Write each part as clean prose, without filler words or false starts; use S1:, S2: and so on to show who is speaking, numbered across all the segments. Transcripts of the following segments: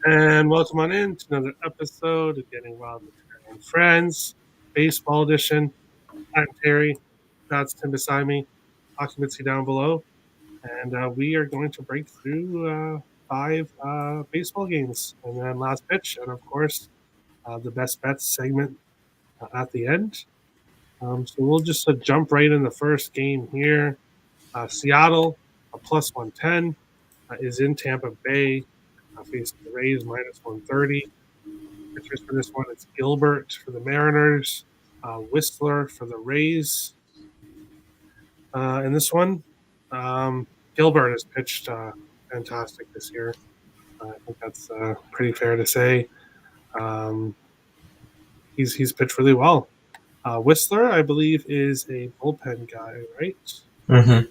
S1: And welcome on in to another episode of Getting Wild with Terry and Friends, Baseball Edition. I'm Terry. That's Tim beside me. Occupancy down below. And we are going to break through five baseball games. And then last pitch. And of course, the best bets segment at the end. So we'll just jump right in the first game here. Seattle, a plus 110, is in Tampa Bay, facing the Rays minus 130. Pitchers for this one, it's Gilbert for the Mariners, Whistler for the Rays. In this one, Gilbert has pitched fantastic this year. I think that's pretty fair to say. He's pitched really well. Whistler, I believe, is a bullpen guy, right?
S2: Mm-hmm.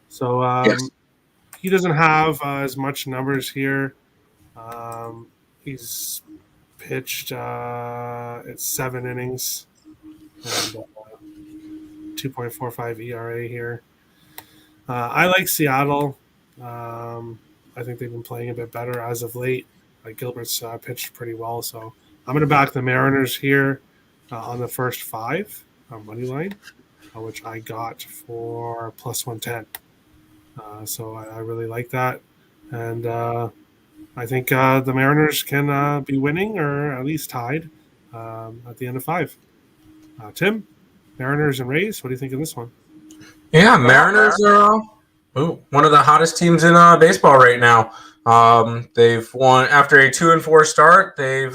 S1: So
S2: Yes.
S1: he doesn't have as much numbers here. He's pitched at 7 innings and 2.45 ERA here. I like Seattle. I think they've been playing a bit better as of late. Gilbert's pitched pretty well, so I'm going to back the Mariners here on the first 5 money line, which I got for plus 110. So I really like that, and I think the Mariners can be winning or at least tied at the end of 5. Tim, Mariners and Rays, what do you think of this one?
S2: Yeah, Mariners are one of the hottest teams in baseball right now. They've won after a 2-4 start. They've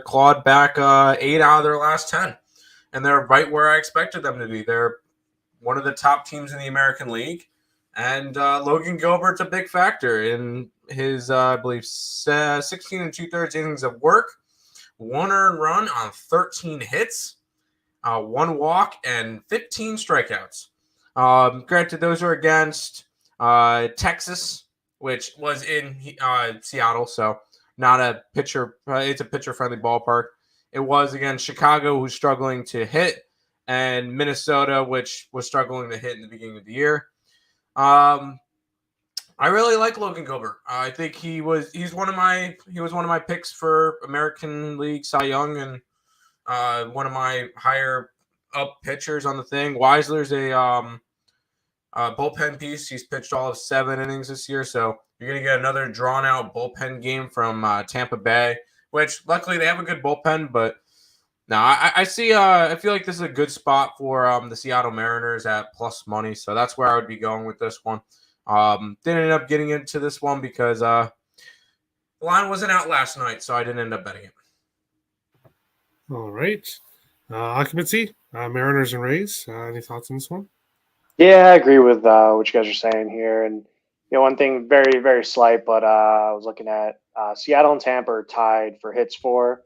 S2: clawed back 8 out of their last 10, and they're right where I expected them to be. They're one of the top teams in the American League, and Logan Gilbert's a big factor in his, I believe, 16 2/3 innings of work, 1 earned run on 13 hits, 1 walk, and 15 strikeouts. Granted, those are against Texas, which was in Seattle, so not a pitcher. It's a pitcher-friendly ballpark. It was against Chicago, who's struggling to hit, and Minnesota, which was struggling to hit in the beginning of the year. I really like Logan Gilbert. I think he was one of my picks for American League Cy Young, and one of my higher up pitchers on the thing. Weisler's a bullpen piece. He's pitched all of 7 innings this year, so you're going to get another drawn-out bullpen game from Tampa Bay, which luckily they have a good bullpen, but no, I see. I feel like this is a good spot for the Seattle Mariners at plus money, so that's where I would be going with this one. Didn't end up getting into this one because the line wasn't out last night, so I didn't end up betting it.
S1: All right. Occupancy, Mariners and Rays. Any thoughts on this one?
S3: Yeah, I agree with what you guys are saying here. And, one thing very, very slight, but I was looking at Seattle and Tampa are tied for hits for.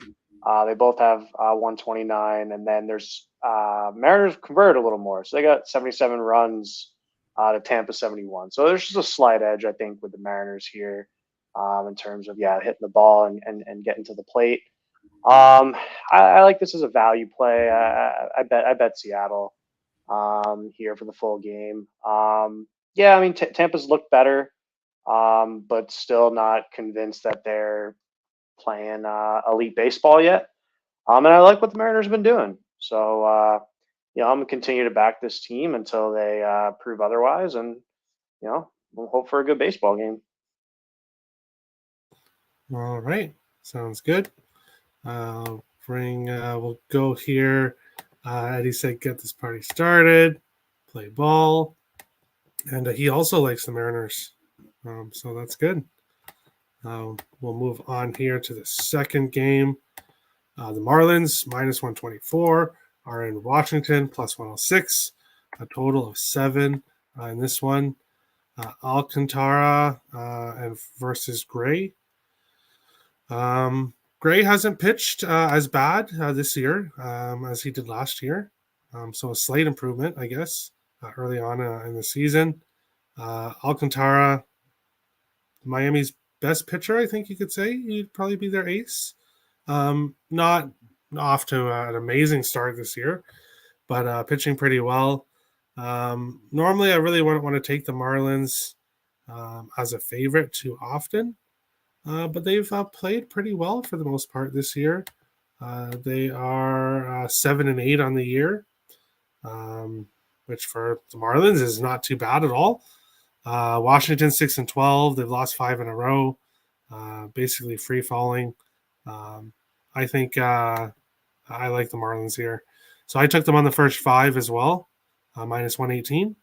S3: They both have 129. And then there's Mariners converted a little more. So they got 77 runs to Tampa 71. So there's just a slight edge, I think, with the Mariners here in terms of, hitting the ball and getting to the plate. I like this as a value play. I bet Seattle here for the full game. Tampa's looked better, but still not convinced that they're playing elite baseball yet. And I like what the Mariners have been doing. So, I'm going to continue to back this team until they prove otherwise. And, we'll hope for a good baseball game.
S1: All right. Sounds good. We'll go here. Eddie said, get this party started, play ball. And he also likes the Mariners. So that's good. We'll move on here to the second game. The Marlins, minus 124, are in Washington, plus 106. A total of 7 in this one. Alcantara and versus Gray. Gray hasn't pitched as bad this year as he did last year. So a slight improvement, I guess, early on in the season. Alcantara, Miami's best pitcher, I think you could say. He'd probably be their ace. Not off to an amazing start this year, but pitching pretty well. Normally, I really wouldn't want to take the Marlins as a favorite too often. but they've played pretty well for the most part this year. They are 7-8 on the year, which for the Marlins is not too bad at all. Washington 6-12. They've lost 5 in a row, basically free falling. I think I like the Marlins here, so I took them on the first 5 as well, minus 118,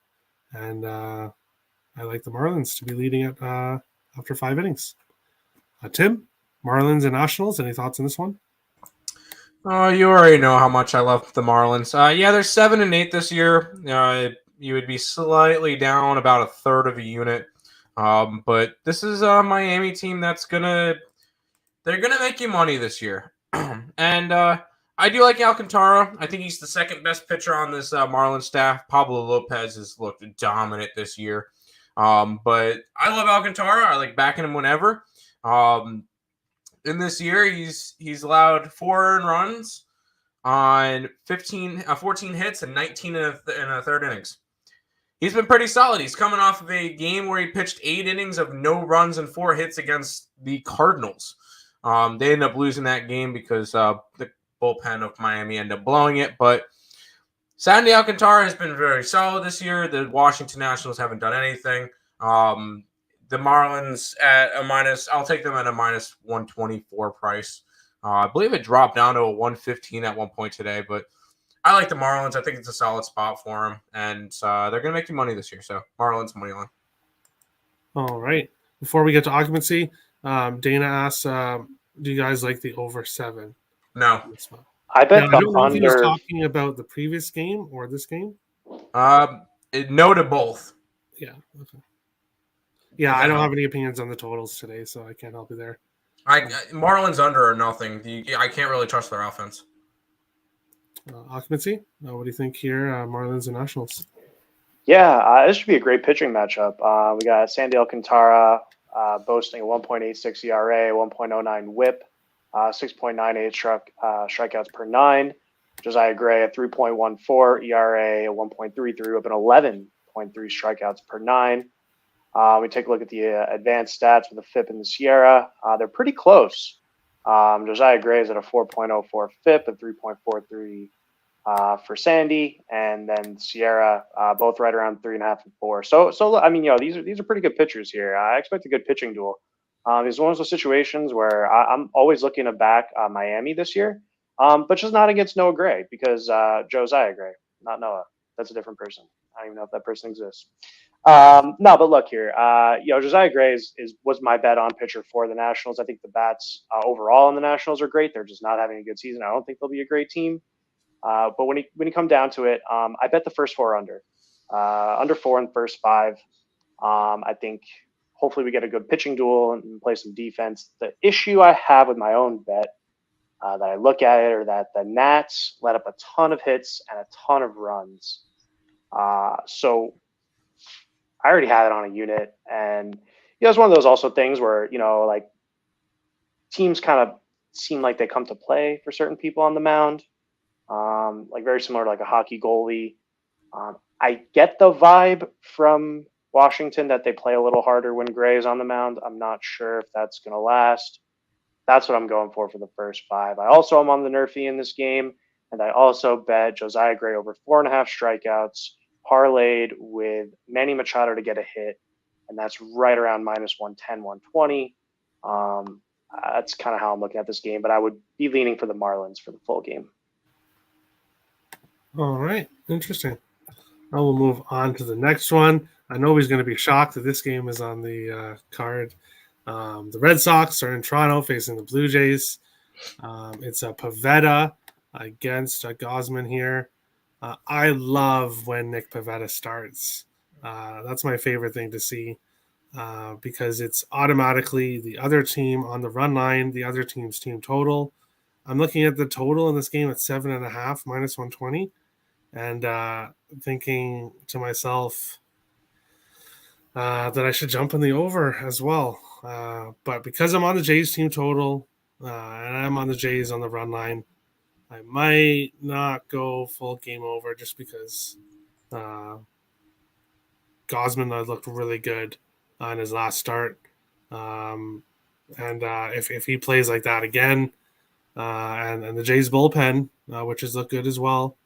S1: and I like the Marlins to be leading it after 5 innings. Tim, Marlins and Nationals. Any thoughts on this one?
S2: Oh, you already know how much I love the Marlins. Yeah, they're 7-8 this year. You would be slightly down about a third of a unit, but this is a Miami team they're gonna make you money this year, and I do like Alcantara. I think he's the second best pitcher on this Marlins staff. Pablo Lopez has looked dominant this year, but I love Alcantara. I like backing him whenever. In this year, he's allowed 4 earned runs on 14 hits and 19 in a third innings. He's been pretty solid. He's coming off of a game where he pitched 8 innings of no runs and 4 hits against the Cardinals. They ended up losing that game because the bullpen of Miami ended up blowing it. But Sandy Alcantara has been very solid this year. The Washington Nationals haven't done anything. The Marlins at a minus, I'll take them at a minus 124 price. I believe it dropped down to a 115 at one point today, but I like the Marlins. I think it's a solid spot for them, and they're going to make you money this year. So Marlins money line.
S1: All right. Before we get to occupancy, Dana asks, do you guys like the over 7?
S2: No.
S3: I bet
S1: now, I don't know
S3: under.
S1: if he was talking about the previous game or this game.
S2: No to both.
S1: Yeah. Okay. Yeah, I don't have any opinions on the totals today, so I can't help you there.
S2: Marlins under or nothing. I can't really trust their offense.
S1: Occupancy? What do you think here, Marlins and Nationals?
S3: Yeah, this should be a great pitching matchup. We got Sandy Alcantara boasting a 1.86 ERA, 1.09 WHIP, 6.98 strikeouts per 9. Josiah Gray, a 3.14 ERA, a 1.33 WHIP, and 11.3 strikeouts per 9. We take a look at the advanced stats with the FIP and the Sierra. They're pretty close. Josiah Gray is at a 4.04 FIP and 3.43 for Sandy, and then Sierra both right around 3.5 and 4. So I mean, these are pretty good pitchers here. I expect a good pitching duel. It's one of those situations where I'm always looking to back Miami this year, but just not against Noah Gray because Josiah Gray, not Noah. That's a different person. I don't even know if that person exists. No, but look here. Josiah Gray was my bet on pitcher for the Nationals. I think the bats overall in the Nationals are great. They're just not having a good season. I don't think they'll be a great team. But when you come down to it, I bet the first 4 under 4 in the first 5. I think hopefully we get a good pitching duel and play some defense. The issue I have with my own bet that I look at it, or that the Nats let up a ton of hits and a ton of runs. So I already have it on a unit, and it's one of those also things where like teams kind of seem like they come to play for certain people on the mound, like very similar to like a hockey goalie. I get the vibe from Washington that they play a little harder when Gray is on the mound. I'm not sure if that's going to last. That's what I'm going for the first 5. I also am on the Nerfy in this game, and I also bet Josiah Gray over 4.5 strikeouts, parlayed with Manny Machado to get a hit, and that's right around minus 110, 120. That's kind of how I'm looking at this game, but I would be leaning for the Marlins for the full game.
S1: All right, interesting. Now we'll move on to the next one. I know he's going to be shocked that this game is on the card. The Red Sox are in Toronto facing the Blue Jays. It's a Pivetta against Gausman here. I love when Nick Pivetta starts. That's my favorite thing to see because it's automatically the other team on the run line, the other team's team total. I'm looking at the total in this game at 7.5 minus 120, and thinking to myself that I should jump in the over as well. But because I'm on the Jays team total and I'm on the Jays on the run line, I might not go full game over just because Gausman looked really good on his last start. And if he plays like that again, and the Jays bullpen, which has looked good as well,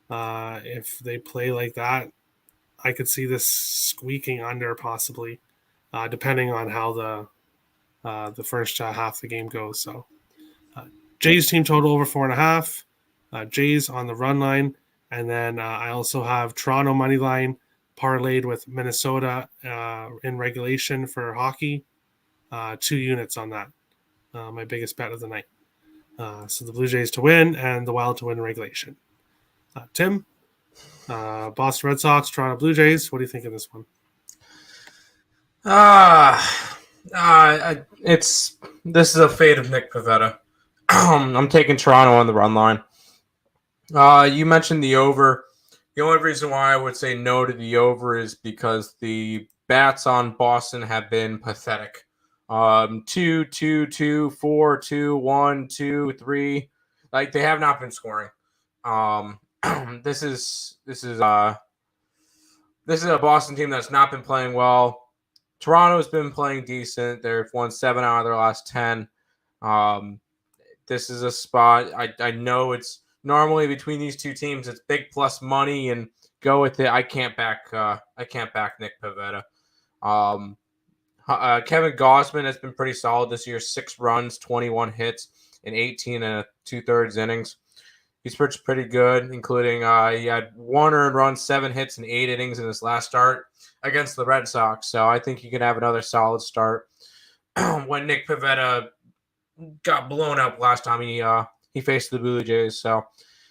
S1: if they play like that, I could see this squeaking under possibly, depending on how the first half of the game goes. So Jays team total over 4.5. Jays on the run line, and then I also have Toronto money line parlayed with Minnesota in regulation for hockey. 2 units on that. My biggest bet of the night. So the Blue Jays to win and the Wild to win regulation. Tim, Boston Red Sox, Toronto Blue Jays. What do you think of this one?
S2: This is a fate of Nick Pivetta. I'm taking Toronto on the run line. You mentioned the over. The only reason why I would say no to the over is because the bats on Boston have been pathetic. 2, 2, 2, 4, 2, 1, 2, 3. Like they have not been scoring. This is a Boston team that's not been playing well. Toronto's been playing decent. They've won 7 out of their last 10. This is a spot. I know it's normally between these two teams. It's big plus money and go with it. I can't back Nick Pivetta. Kevin Gausman has been pretty solid this year. 6 runs, 21 hits, and 18 and 2/3 innings. He's pitched pretty good, including he had 1 earned run, 7 hits, and 8 innings in his last start against the Red Sox. So I think he can have another solid start. When Nick Pivetta got blown up last time he faced the Blue Jays. So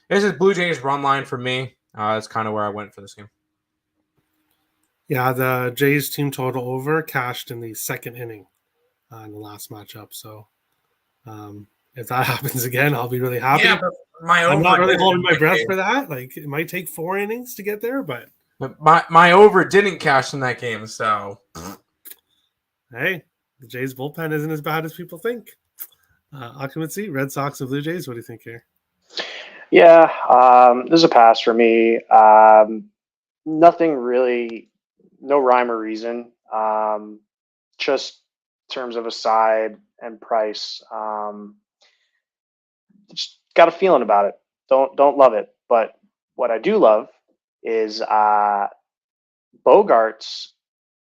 S2: this is Blue Jays run line for me. That's kind of where I went for this game.
S1: Yeah, the Jays team total over cashed in the second inning in the last matchup. So if that happens again, I'll be really happy.
S2: Yeah, but
S1: I'm not really holding my breath for that. Like it might take 4 innings to get there, but
S2: my over didn't cash in that game. So
S1: hey, the Jays bullpen isn't as bad as people think. Occupancy, Red Sox and Blue Jays. What do you think here?
S3: Yeah, this is a pass for me. Nothing really, no rhyme or reason. Just in terms of a side and price. Just got a feeling about it. Don't love it, but what I do love is Bogarts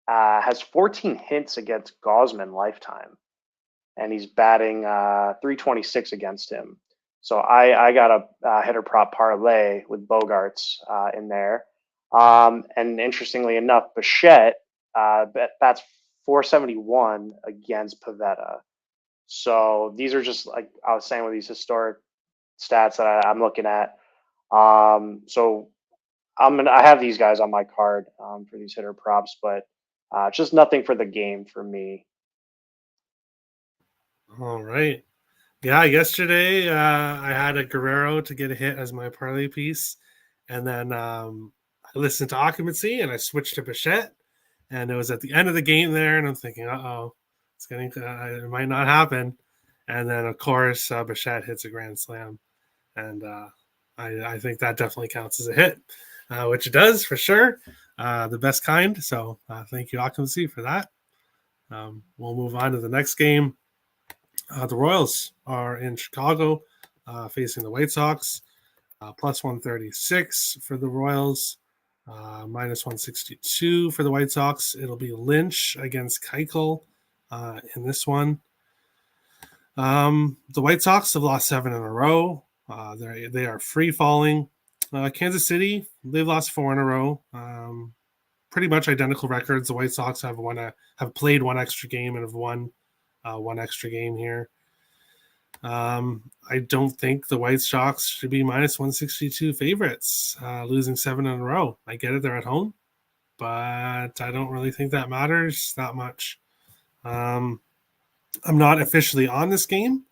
S3: has 14 hits against Gausman lifetime, and he's batting 326 against him. So I got a hitter prop parlay with Bogarts in there. And interestingly enough, Bichette bats 471 against Pivetta. So these are just like I was saying with these historic stats that I'm looking at. So I have these guys on my card for these hitter props, but just nothing for the game for me.
S1: All right. Yeah, yesterday I had a Guerrero to get a hit as my parlay piece, and then I listened to Occupancy and I switched to Bichette, and it was at the end of the game there, and I'm thinking, it's getting it might not happen, and then of course Bichette hits a grand slam, and I think that definitely counts as a hit, which it does for sure, the best kind. So thank you Occupancy for that. We'll move on to the next game. The Royals are in Chicago facing the White Sox. Plus 136 for the Royals, minus 162 for the White Sox. It'll be Lynch against Keuchel in this one. The White Sox have lost 7 in a row. They are free falling. Kansas City, they've lost 4 in a row. Pretty much identical records. The White Sox have played 1 extra game and have won 1 extra game here. I don't think the White Sox should be minus 162 favorites, losing 7 in a row. I get it, they're at home, but I don't really think that matters that much. I'm not officially on this game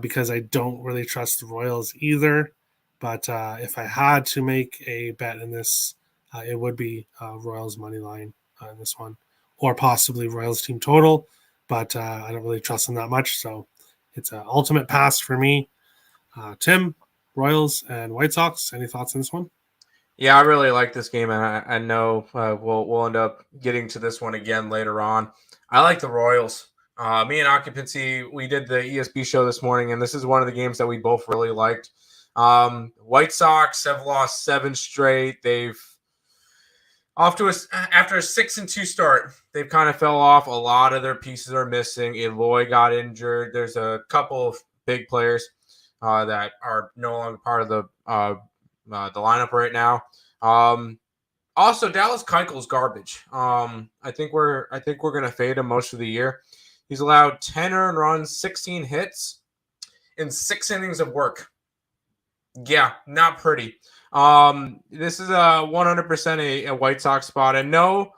S1: because I don't really trust the Royals either. But if I had to make a bet in this, it would be Royals money line in this one, or possibly Royals team total. But I don't really trust them that much, so it's an ultimate pass for me. Tim, Royals and White Sox. Any thoughts on this one?
S2: yeah, I really like this game, and I know we'll end up getting to this one again later on. I like the Royals. Me and Occupancy, we did the ESB show this morning, and this is one of the games that we both really liked. White Sox have lost 7 straight. They've after a 6-2 start, they've kind of fell off. A lot of their pieces are missing. Eloy got injured. There's a couple of big players that are no longer part of the lineup right now. Also, Dallas Keuchel's garbage. I think we're gonna fade him most of the year. He's allowed 10 earned runs, 16 hits, in 6 innings of work. Yeah, not pretty. This is a 100% a White Sox spot. And no,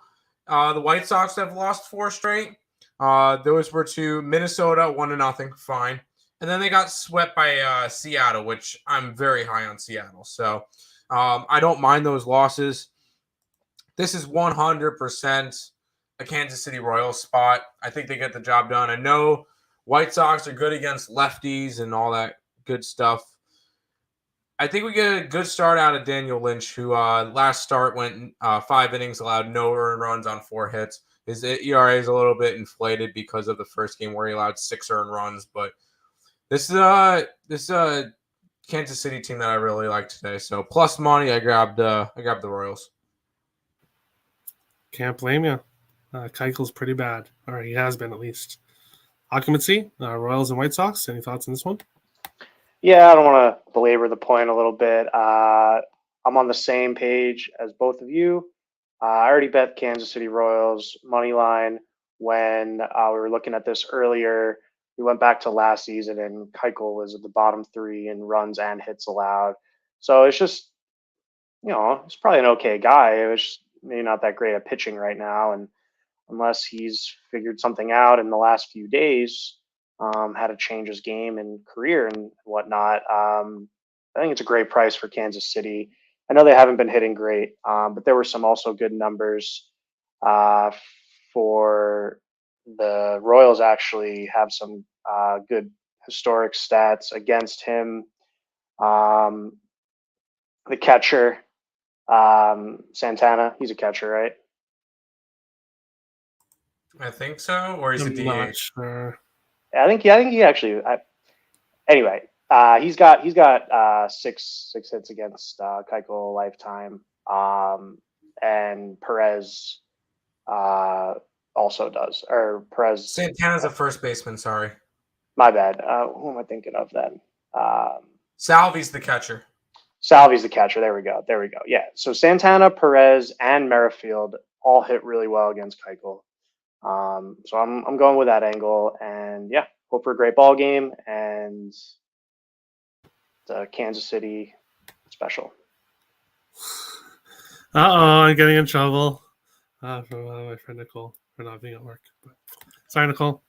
S2: the White Sox have lost 4 straight. Those were to Minnesota, 1-0, fine. And then they got swept by Seattle, which I'm very high on Seattle. So I don't mind those losses. This is 100% a Kansas City Royals spot. I think they get the job done. I know White Sox are good against lefties and all that good stuff. I think we get a good start out of Daniel Lynch, who last start went 5 innings, allowed no earned runs on 4 hits. His ERA is a little bit inflated because of the first game where he allowed 6 earned runs. But this is a Kansas City team that I really like today. So plus money, I grabbed the Royals.
S1: Can't blame you. Keuchel's pretty bad, or he has been at least. Occupancy, Royals and White Sox. Any thoughts on this one?
S3: Yeah, I don't want to belabor the point a little bit. I'm on the same page as both of you. I already bet Kansas City Royals money line when we were looking at this earlier. We went back to last season, and Keuchel was at the bottom 3 in runs and hits allowed. So it's just, he's probably an okay guy. It was just maybe not that great at pitching right now, and unless he's figured something out in the last few days, how to change his game and career and whatnot. I think it's a great price for Kansas City. I know they haven't been hitting great, but there were some also good numbers for the Royals. Actually, have some good historic stats against him. The catcher, Santana, he's a catcher, right?
S2: I think so, or is it
S1: I'm not
S2: DH?
S1: sure.
S3: I think he actually. Anyway, he's got 6 hits against Keuchel lifetime, and Perez also does. Or Perez.
S2: Santana's a first baseman. Sorry,
S3: My bad. Who am I thinking of then?
S2: Salvi's the catcher.
S3: Salvi's the catcher. There we go. Yeah. So Santana, Perez, and Merrifield all hit really well against Keuchel. So I'm going with that angle, and yeah, hope for a great ball game and the Kansas City special.
S1: I'm getting in trouble from my friend Nicole for not being at work. But sorry, Nicole.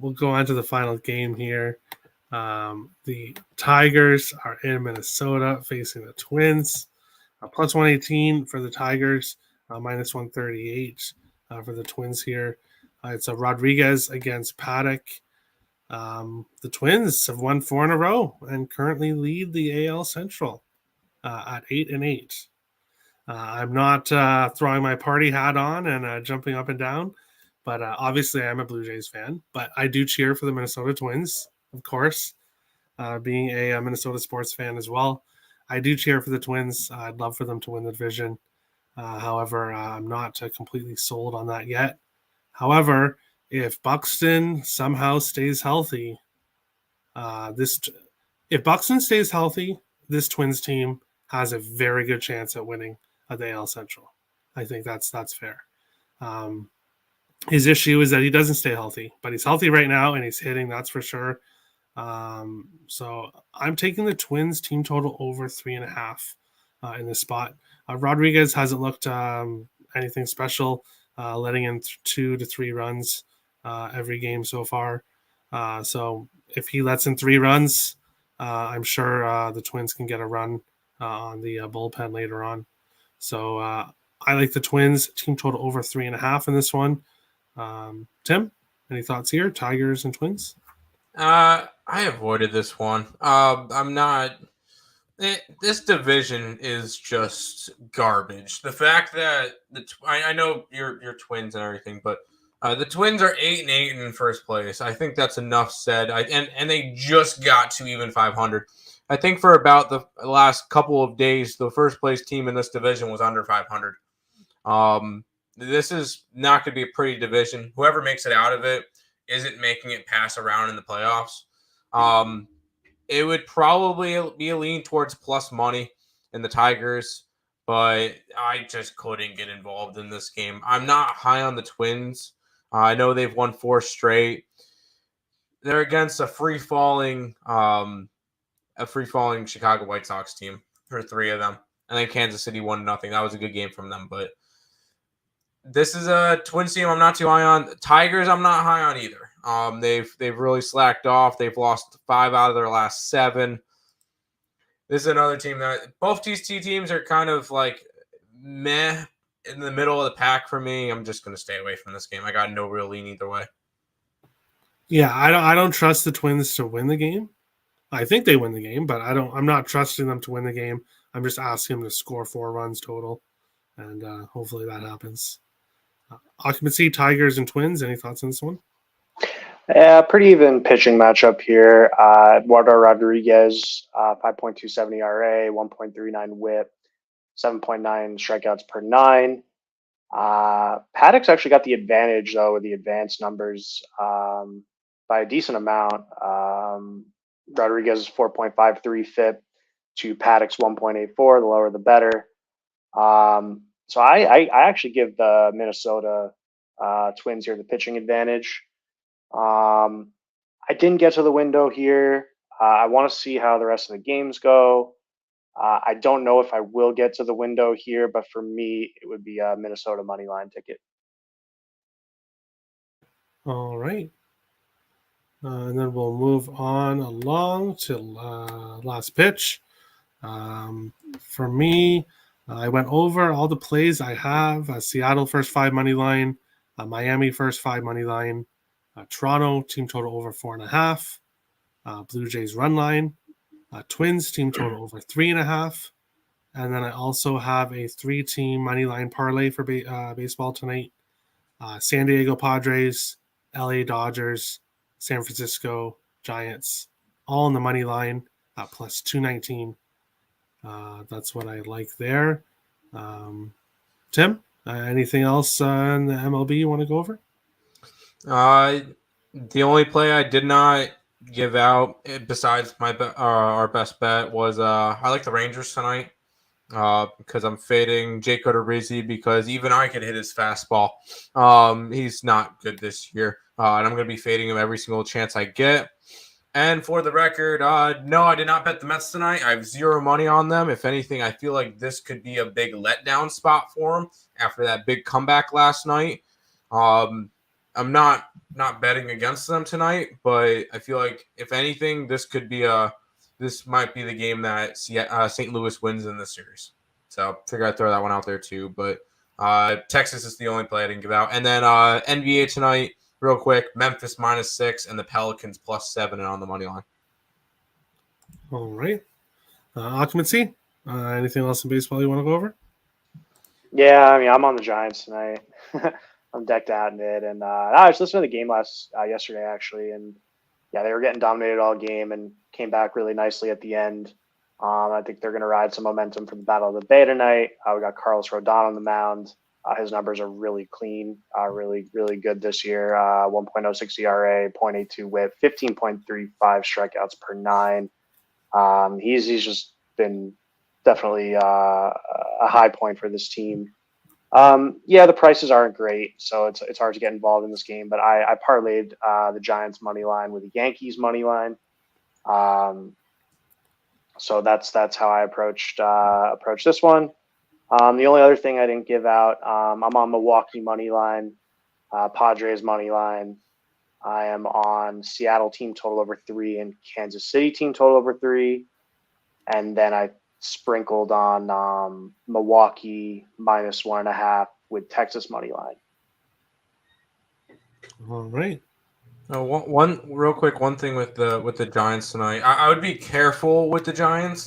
S1: We'll go on to the final game here. The Tigers are in Minnesota facing the Twins. Plus 118 for the Tigers, minus 138 for the Twins here. It's a Rodriguez against Paddock. The Twins have won 4 in a row and currently lead the AL Central at 8-8. I'm not throwing my party hat on and jumping up and down, but obviously I'm a Blue Jays fan. But I do cheer for the Minnesota Twins, of course, being a Minnesota sports fan as well. I do cheer for the Twins. I'd love for them to win the division. However, I'm not completely sold on that yet. However, if Buxton somehow stays healthy, this Twins team has a very good chance at winning the AL Central. I think that's fair. His issue is that he doesn't stay healthy, but he's healthy right now and he's hitting, that's for sure. So I'm taking the Twins team total over 3.5 in this spot. Rodriguez hasn't looked anything special, letting in 2 to 3 runs every game so far. So if he lets in 3 runs, I'm sure the Twins can get a run on the bullpen later on. So I like the Twins team total over 3.5 in this one. Tim, any thoughts here? Tigers and Twins?
S2: I avoided this one. I'm not. This division is just garbage. The fact that I know you're Twins and everything, but The Twins are 8-8 in first place. I think that's enough said. And they just got to even 500. I think for about the last couple of days, the first place team in this division was under 500. This is not going to be a pretty division. Whoever makes it out of it isn't making it pass around in the playoffs. It would probably be a lean towards plus money in the Tigers, but I just couldn't get involved in this game. I'm not high on the Twins. I know they've won 4 straight. They're against a free falling Chicago White Sox team for 3 of them. And then Kansas City 1-0. That was a good game from them, but this is a Twins team I'm not too high on. Tigers I'm not high on either. They've really slacked off. They've lost 5 out of their last 7. This is another team that both these two teams are kind of like meh in the middle of the pack for me. I'm just going to stay away from this game. I got no real lean either way.
S1: Yeah, I don't trust the Twins to win the game. I think they win the game, but I'm not trusting them to win the game. I'm just asking them to score 4 runs total, and hopefully that happens. Occupancy, Tigers and Twins. Any thoughts on this one?
S3: Yeah, pretty even pitching matchup here. Eduardo Rodriguez, 5.27 ERA, 1.39 WHIP, 7.9 strikeouts per 9. Paddock's actually got the advantage, though, with the advanced numbers by a decent amount. Rodriguez 4.53 FIP to Paddock's 1.84. The lower, the better. So I actually give the Minnesota Twins here the pitching advantage. I didn't get to the window here. I want to see how the rest of the games go. I don't know if I will get to the window here, but for me, it would be a Minnesota money line ticket.
S1: All right. And then we'll move on along to last pitch. For me, I went over all the plays I have. Seattle first 5 money line, Miami first 5 money line, Toronto team total over 4.5, Blue Jays run line, Twins team total over 3.5, and then I also have a 3-team money line parlay for baseball tonight. San Diego Padres, LA Dodgers, San Francisco Giants, all in the money line, plus 219. That's what I like there. Tim, anything else in the MLB you want to go over?
S2: The only play I did not give out besides our best bet was I like the Rangers tonight because I'm fading Jake Odorizzi because even I could hit his fastball. He's not good this year, and I'm going to be fading him every single chance I get. And for the record, no, I did not bet the Mets tonight. I have 0 money on them. If anything, I feel like this could be a big letdown spot for them after that big comeback last night. I'm not betting against them tonight, but I feel like if anything, this might be the game that St. Louis wins in this series. So I figured I'd throw that one out there too. But Texas is the only play I didn't give out. And then NBA tonight. Real quick, Memphis -6 and the Pelicans +7 and on the money line.
S1: All right. Occupancy? Anything else in baseball you want to go over?
S3: Yeah, I mean, I'm on the Giants tonight. I'm decked out in it. And I was listening to the game yesterday, actually. And, yeah, they were getting dominated all game and came back really nicely at the end. I think they're going to ride some momentum for the Battle of the Bay tonight. We got Carlos Rodon on the mound. His numbers are really clean, really, really good this year. 1.06 ERA, 0.82 WHIP, 15.35 strikeouts per 9. He's just been definitely a high point for this team. Yeah, the prices aren't great, so it's hard to get involved in this game. But I parlayed the Giants money line with the Yankees money line. So that's how I approached this one. The only other thing I didn't give out, I'm on Milwaukee money line, Padres money line. I am on Seattle team total over 3 and Kansas City team total over 3. And then I sprinkled on Milwaukee -1.5 with Texas money line.
S1: All right.
S2: One real quick, one thing with the Giants tonight. I would be careful with the Giants.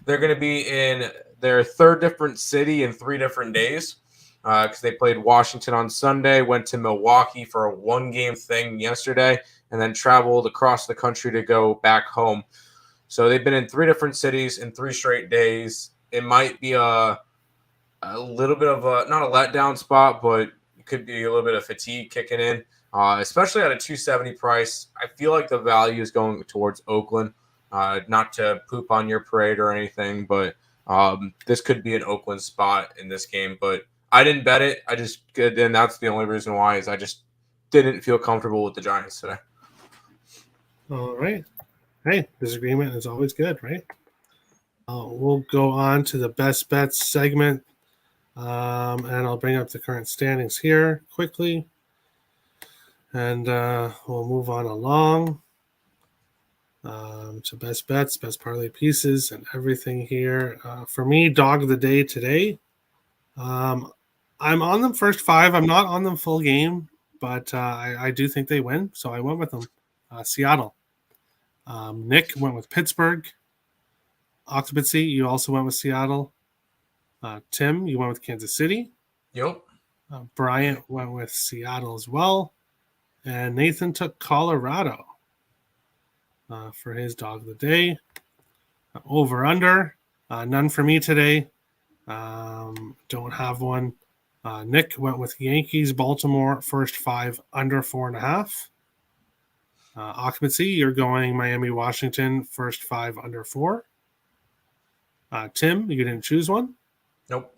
S2: They're going to be in their 3rd different city in 3 different days. because they played Washington on Sunday, went to Milwaukee for a one-game thing yesterday, and then traveled across the country to go back home. So they've been in 3 different cities in 3 straight days. It might be a little bit of a, not a letdown spot, but it could be a little bit of fatigue kicking in, especially at a 270 price. I feel like the value is going towards Oakland. Not to poop on your parade or anything, but this could be an Oakland spot in this game. But I didn't bet it. And that's the only reason why is I just didn't feel comfortable with the Giants today.
S1: All right. Hey, disagreement is always good, right? We'll go on to the best bets segment, and I'll bring up the current standings here quickly, and we'll move on along to best bets, best parlay pieces, and everything here. For me, dog of the day today. I'm on them first 5. I'm not on them full game, but I do think they win, so I went with them. Seattle. Nick went with Pittsburgh. Occupancy, you also went with Seattle. Tim, you went with Kansas City.
S2: Yep.
S1: Bryant went with Seattle as well. And Nathan took Colorado for his dog of the day. Over under, none for me today. Don't have one. Nick went with Yankees, Baltimore, first 5 under 4.5. Occupancy, you're going Miami, Washington, first 5 under 4. Tim, you didn't choose one.
S2: Nope.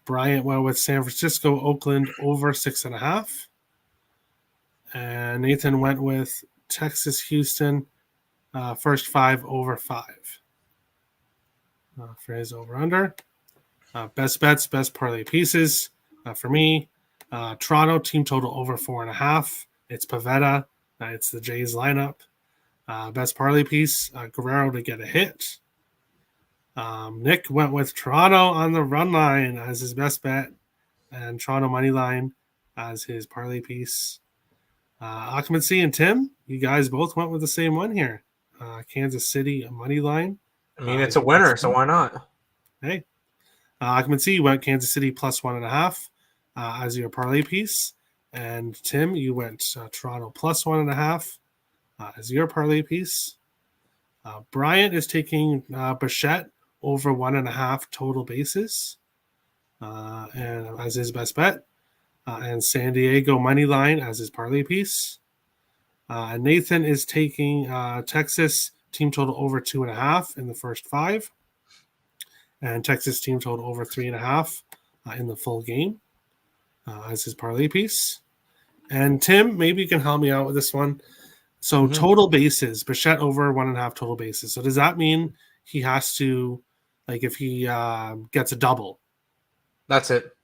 S1: Bryant went with San Francisco, Oakland over 6.5. And Nathan went with Texas, Houston, first 5 over 5 for his over under. Best bets, best parlay pieces. For me, Toronto team total over 4.5. It's Pavetta. It's the Jays lineup. Best parlay piece, Guerrero to get a hit. Nick went with Toronto on the run line as his best bet, and Toronto money line as his parlay piece. Occupancy and Tim, you guys both went with the same one here. Kansas City money line.
S2: I mean, it's a winner, so why not?
S1: Hey, Occupancy, you went Kansas City plus 1.5 as your parlay piece, and Tim, you went Toronto plus 1.5 as your parlay piece. Bryant is taking Bichette over 1.5 total bases, and as his best bet, and San Diego money line as his parlay piece. Nathan is taking Texas team total over 2.5 in the first 5, and Texas team total over 3.5 in the full game as his parlay piece. And Tim, maybe you can help me out with this one. So total bases, Bichette over 1.5 total bases. So does that mean he has to, like, if he gets a double,
S2: that's it,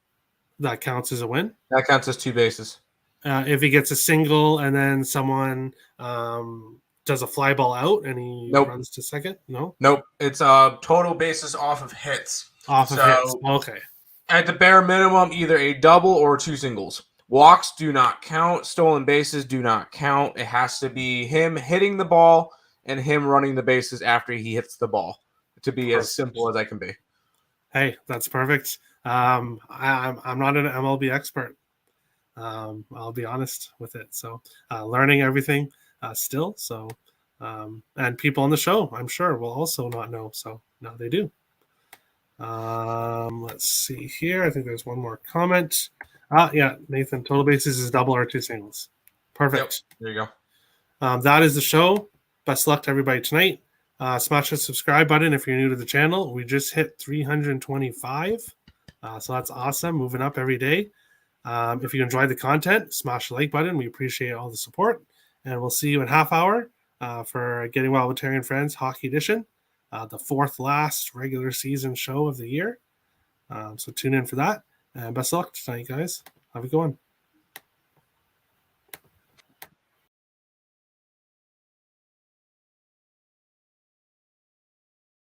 S1: that counts as a win?
S2: That counts as 2 bases.
S1: If he gets a single and then someone does a fly ball out and he runs to second, no?
S2: Nope. It's total bases off of hits.
S1: Off of hits. Okay.
S2: At the bare minimum, either a double or 2 singles. Walks do not count. Stolen bases do not count. It has to be him hitting the ball and him running the bases after he hits the ball, to be as simple as I can be.
S1: Hey, that's perfect. I'm not an MLB expert. I'll be honest with it. So learning everything still. So and people on the show, I'm sure, will also not know. So now they do. Let's see here. I think there's one more comment. Yeah, Nathan, total bases is double or 2 singles. Perfect.
S2: Yep, there you go.
S1: That is the show. Best luck to everybody tonight. Smash the subscribe button if you're new to the channel. We just hit 325. So that's awesome. Moving up every day. If you enjoyed the content, smash the like button. We appreciate all the support. And we'll see you in half hour for Getting Wild with Terry and Friends Hockey Edition, the 4th last regular season show of the year. So tune in for that. And best of luck tonight, guys. Have a good one.